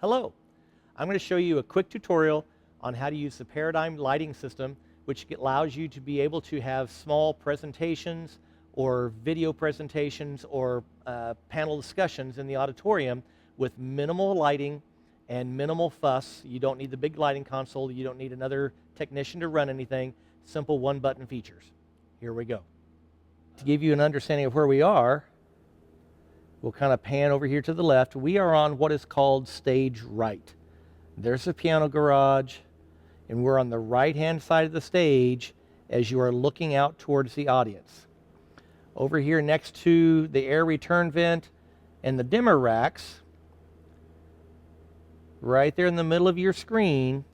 Hello, I'm going to show you a quick tutorial on how to use the Paradigm lighting system, which allows you to be able to have small presentations or video presentations or panel discussions in the auditorium with minimal lighting and minimal fuss. You don't need the big lighting console. You don't need another technician to run anything. Simple one-button features. Here we go. To give you an understanding of where we are, we'll kind of pan over here to the left. We are on what is called stage right. There's the piano garage, and we're on the right-hand side of the stage as you are looking out towards the audience. Over here next to the air return vent and the dimmer racks, right there in the middle of your screen,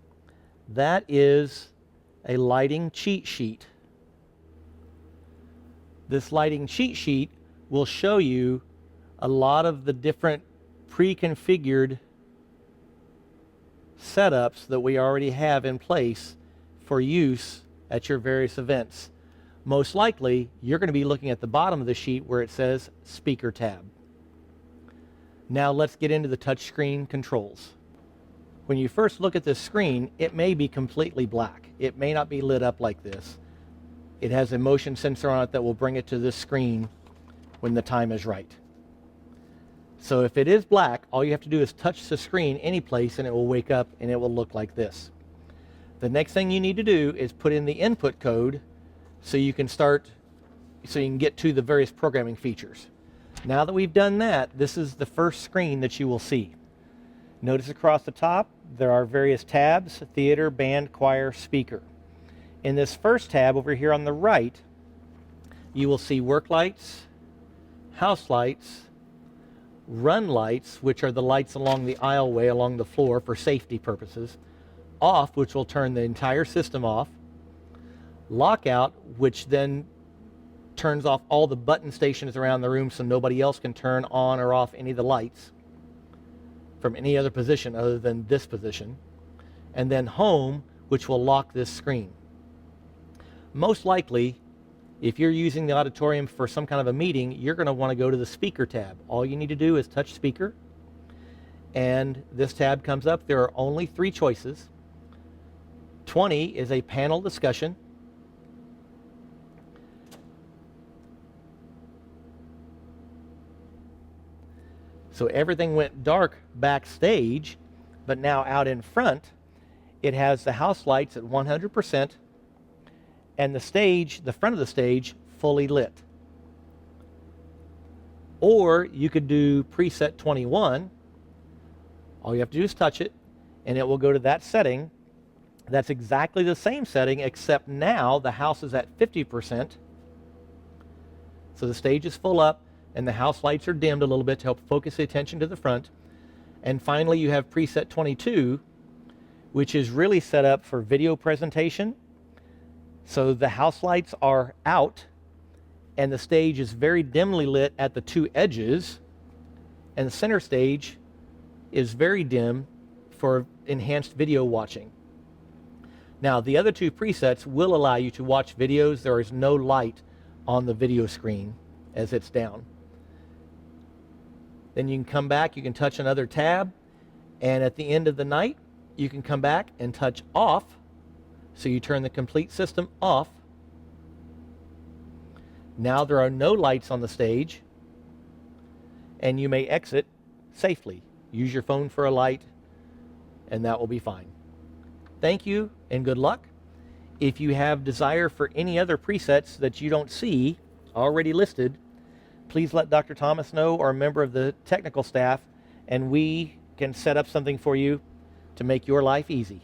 that is a lighting cheat sheet. This lighting cheat sheet will show you a lot of the different pre-configured setups that we already have in place for use at your various events. Most likely, you're going to be looking at the bottom of the sheet where it says Speaker tab. Now let's get into the touchscreen controls. When you first look at this screen, it may be completely black. It may not be lit up like this. It has a motion sensor on it that will bring it to this screen when the time is right. So if it is black, all you have to do is touch the screen any place and it will wake up and it will look like this. The next thing you need to do is put in the input code so you can get to the various programming features. Now that we've done that, this is the first screen that you will see. Notice across the top there are various tabs: theater, band, choir, speaker. In this first tab over here on the right, you will see work lights, house lights, run lights, which are the lights along the aisleway along the floor for safety purposes, off, which will turn the entire system off, lockout, which then turns off all the button stations around the room so nobody else can turn on or off any of the lights from any other position other than this position, and then home, which will lock this screen. Most likely, if you're using the auditorium for some kind of a meeting, you're going to want to go to the speaker tab. All you need to do is touch speaker, and this tab comes up. There are only 3 choices. 20 is a panel discussion. So everything went dark backstage, but now out in front, it has the house lights at 100%, and the stage, the front of the stage, fully lit. Or you could do preset 21. All you have to do is touch it, and it will go to that setting. That's exactly the same setting, except now the house is at 50%. So the stage is full up, and the house lights are dimmed a little bit to help focus the attention to the front. And finally, you have preset 22, which is really set up for video presentation. So the house lights are out, and the stage is very dimly lit at the 2 edges, and the center stage is very dim for enhanced video watching. Now, the other 2 presets will allow you to watch videos. There is no light on the video screen as it's down. Then you can come back, you can touch another tab, and at the end of the night, you can come back and touch off. So you turn the complete system off. Now there are no lights on the stage, and you may exit safely. Use your phone for a light, and that will be fine. Thank you, and good luck. If you have desire for any other presets that you don't see already listed, please let Dr. Thomas know or a member of the technical staff, and we can set up something for you to make your life easy.